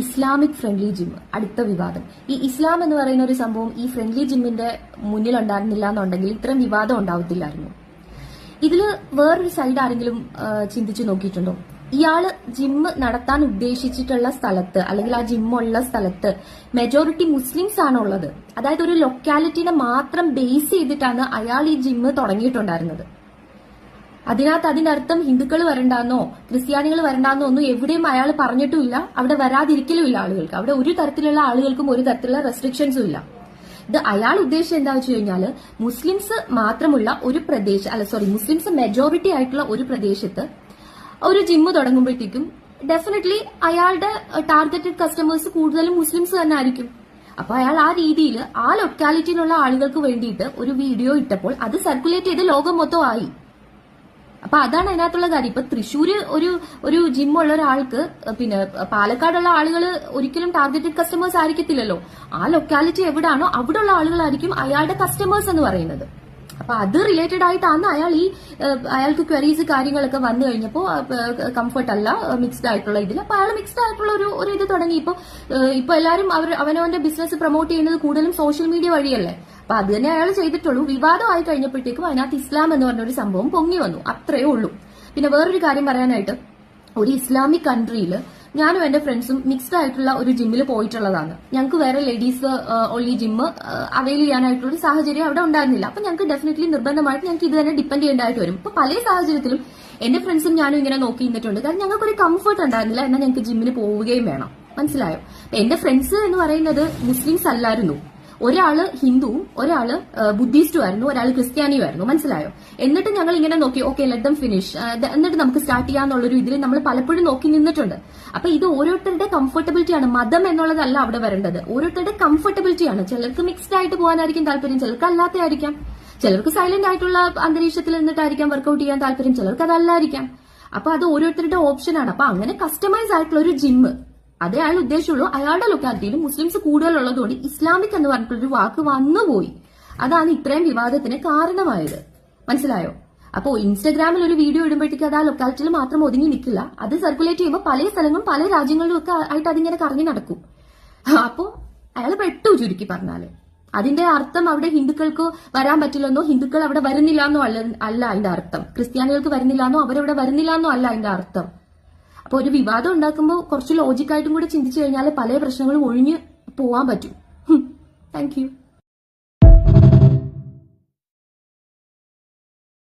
Islamic friendly gym അടുത്ത വിവാദം. ഈ ഇസ്ലാം എന്ന് പറയുന്ന ഒരു സംഭവം ഈ ഫ്രണ്ട്ലി ജിമ്മിന്റെ മുന്നിൽ ഉണ്ടായിരുന്നില്ല എന്നുണ്ടെങ്കിൽ ഇത്രയും വിവാദം ഉണ്ടാവത്തില്ലായിരുന്നു. ഇതില് വേറൊരു സൈഡ് ആരെങ്കിലും ചിന്തിച്ചു നോക്കിയിട്ടുണ്ടോ? ഇയാള് ജിമ്മ് നടത്താൻ ഉദ്ദേശിച്ചിട്ടുള്ള സ്ഥലത്ത് അല്ലെങ്കിൽ ആ ജിമ്മുള്ള സ്ഥലത്ത് മെജോറിറ്റി മുസ്ലിംസ് ആണ് ഉള്ളത്. അതായത് ഒരു ലൊക്കാലിറ്റിനെ മാത്രം ബേസ് ചെയ്തിട്ടാണ് അയാൾ ഈ ജിമ്മ് തുടങ്ങിയിട്ടുണ്ടായിരുന്നത്. അതിന്റെ അർത്ഥം ഹിന്ദുക്കൾ വരണ്ടാന്നോ ക്രിസ്ത്യാനികൾ വരണ്ടാന്നോ ഒന്നും എവിടെയും അയാൾ പറഞ്ഞിട്ടുമില്ല. അവിടെ വരാതിരിക്കലുമില്ല ആളുകൾക്ക്. അവിടെ ഒരു തരത്തിലുള്ള ആളുകൾക്കും ഒരു തരത്തിലുള്ള റെസ്ട്രിക്ഷൻസും ഇല്ല. ഇത് അയാൾ ഉദ്ദേശിച്ചത് എന്താ വെച്ച് കഴിഞ്ഞാൽ മുസ്ലിംസ് മാത്രമുള്ള ഒരു മുസ്ലിംസ് മെജോറിറ്റി ആയിട്ടുള്ള ഒരു പ്രദേശത്ത് ഒരു ജിമ്മ് തുടങ്ങുമ്പോഴത്തേക്കും ഡെഫിനറ്റ്ലി അയാളുടെ ടാർഗറ്റഡ് കസ്റ്റമേഴ്സ് കൂടുതലും മുസ്ലിംസ് തന്നെ ആയിരിക്കും. അപ്പൊ അയാൾ ആ രീതിയിൽ ആ ലൊക്കാലിറ്റിയിലുള്ള ആളുകൾക്ക് വേണ്ടിയിട്ട് ഒരു വീഡിയോ ഇട്ടപ്പോൾ അത് സർക്കുലേറ്റ് ചെയ്ത് ലോകം മൊത്തം ആയി. അപ്പൊ അതാണ് അതിനകത്തുള്ള കാര്യം. ഇപ്പൊ തൃശ്ശൂര് ഒരു ജിമ്മുള്ള ഒരാൾക്ക് പിന്നെ പാലക്കാടുള്ള ആളുകൾ ഒരിക്കലും ടാർഗറ്റഡ് കസ്റ്റമേഴ്സ് ആയിരിക്കത്തില്ലല്ലോ. ആ ലൊക്കാലിറ്റി എവിടാണോ അവിടെയുള്ള ആളുകളായിരിക്കും അയാളുടെ കസ്റ്റമേഴ്സ് എന്ന് പറയുന്നത്. അപ്പൊ അത് റിലേറ്റഡ് ആയിട്ടാണ് അയാൾക്ക് ക്വരീസ് കാര്യങ്ങളൊക്കെ വന്നു കഴിഞ്ഞപ്പോ കംഫർട്ട് അല്ല മിക്സ്ഡ് ആയിട്ടുള്ള ഇതിൽ അപ്പൊ അയാൾ മിക്സ്ഡ് ആയിട്ടുള്ള ഒരു ഇത് തുടങ്ങി. ഇപ്പൊ എല്ലാരും അവനവന്റെ ബിസിനസ് പ്രൊമോട്ട് ചെയ്യുന്നത് കൂടുതലും സോഷ്യൽ മീഡിയ വഴിയല്ലേ. അപ്പൊ അത് തന്നെ അയാൾ ചെയ്തിട്ടുള്ളൂ. വിവാദമായി കഴിഞ്ഞപ്പോഴത്തേക്കും അതിനകത്ത് ഇസ്ലാം എന്ന് പറഞ്ഞൊരു സംഭവം പൊങ്ങി വന്നു, അത്രയേ ഉള്ളൂ. പിന്നെ വേറൊരു കാര്യം പറയാനായിട്ട്, ഒരു ഇസ്ലാമിക് കൺട്രിയിൽ ഞാനും എന്റെ ഫ്രണ്ട്സും മിക്സ്ഡ് ആയിട്ടുള്ള ഒരു ജിമ്മിൽ പോയിട്ടുള്ളതാണ്. ഞങ്ങൾക്ക് വേറെ ലേഡീസ് ഓൺലി ജിമ്മ് അവൈൽ ചെയ്യാനായിട്ടുള്ള ഒരു സാഹചര്യം അവിടെ ഉണ്ടായിരുന്നില്ല. അപ്പൊ ഞങ്ങൾക്ക് ഡെഫിനറ്റ്ലി നിർബന്ധമായിട്ട് ഞങ്ങൾക്ക് ഇത് തന്നെ ഡിപ്പെൻഡ് ചെയ്യേണ്ടതായിട്ട് വരും. ഇപ്പൊ പല സാഹചര്യത്തിലും എന്റെ ഫ്രണ്ട്സും ഞാനും ഇങ്ങനെ നോക്കി നിന്നിട്ടുണ്ട്. കാരണം ഞങ്ങൾക്കൊരു കംഫർട്ട് ഉണ്ടായിരുന്നില്ല, എന്നാൽ ഞങ്ങൾക്ക് ജിമ്മിന് പോവുകയും വേണം. മനസ്സിലായോ? എന്റെ ഫ്രണ്ട്സ് എന്ന് പറയുന്നത് മുസ്ലിംസ് അല്ലായിരുന്നു. ഒരാള് ഹിന്ദുവും ഒരാള് ബുദ്ധിസ്റ്റും ആയിരുന്നു, ഒരാള് ക്രിസ്ത്യാനിയും ആയിരുന്നു. മനസ്സിലായോ? എന്നിട്ട് ഞങ്ങൾ ഇങ്ങനെ നോക്കി, ഓക്കെ ലെറ്റ് ദം ഫിനിഷ്, എന്നിട്ട് നമുക്ക് സ്റ്റാർട്ട് ചെയ്യാന്നുള്ളൊരു ഇതിൽ നമ്മൾ പലപ്പോഴും നോക്കി നിന്നിട്ടുണ്ട്. അപ്പൊ ഇത് ഓരോരുത്തരുടെ കംഫർട്ടബിലിറ്റിയാണ്. മതം എന്നുള്ളതല്ല അവിടെ വരേണ്ടത്, ഓരോരുത്തരുടെ കംഫർട്ടബിലിറ്റിയാണ്. ചിലർക്ക് മിക്സ്ഡ് ആയിട്ട് പോകാനായിരിക്കും താല്പര്യം, ചിലർക്ക് അല്ലാത്തതായിരിക്കാം. ചിലർക്ക് സൈലന്റ് ആയിട്ടുള്ള അന്തരീക്ഷത്തിൽ നിന്നിട്ടായിരിക്കാം വർക്ക്ഔട്ട് ചെയ്യാൻ താല്പര്യം, ചിലർക്ക് അതല്ലായിരിക്കാം. അപ്പൊ അത് ഓരോരുത്തരുടെ ഓപ്ഷനാണ്. അപ്പൊ അങ്ങനെ കസ്റ്റമൈസ് ആയിട്ടുള്ള ഒരു ജിമ്മ് അതേ അയാൾ ഉദ്ദേശമുള്ളൂ. അയാളുടെ ലൊക്കാലിറ്റിയിൽ മുസ്ലിംസ് കൂടുതലുള്ളതുകൊണ്ട് ഇസ്ലാമിക് എന്ന് പറഞ്ഞിട്ടൊരു വാക്ക് വന്നുപോയി. അതാണ് ഇത്രയും വിവാദത്തിന് കാരണമായത്. മനസ്സിലായോ? അപ്പോ ഇൻസ്റ്റാഗ്രാമിൽ ഒരു വീഡിയോ ഇടുമ്പോഴത്തേക്ക് അത് ആ ലൊക്കാലിറ്റിയിൽ മാത്രം ഒതുങ്ങി നിൽക്കില്ല. അത് സർക്കുലേറ്റ് ചെയ്യുമ്പോൾ പല സ്ഥലങ്ങളും പല രാജ്യങ്ങളിലും ഒക്കെ ആയിട്ട് അതിങ്ങനെ കറങ്ങി നടക്കും. അപ്പോ അയാൾ പെട്ടു, ചുരുക്കി പറഞ്ഞാല്. അതിന്റെ അർത്ഥം അവിടെ ഹിന്ദുക്കൾക്ക് വരാൻ പറ്റില്ലെന്നോ ഹിന്ദുക്കൾ അവിടെ വരുന്നില്ല എന്നോ അല്ല അതിന്റെ അർത്ഥം. ക്രിസ്ത്യാനികൾക്ക് വരുന്നില്ല എന്നോ അവരവിടെ വരുന്നില്ല എന്നോ അല്ല അതിന്റെ അർത്ഥം. അപ്പൊ ഒരു വിവാദം ഉണ്ടാക്കുമ്പോൾ കുറച്ച് ലോജിക്കായിട്ടും കൂടെ ചിന്തിച്ചു കഴിഞ്ഞാൽ പല പ്രശ്നങ്ങളും ഒഴിഞ്ഞു പോവാൻ പറ്റും. Thank you.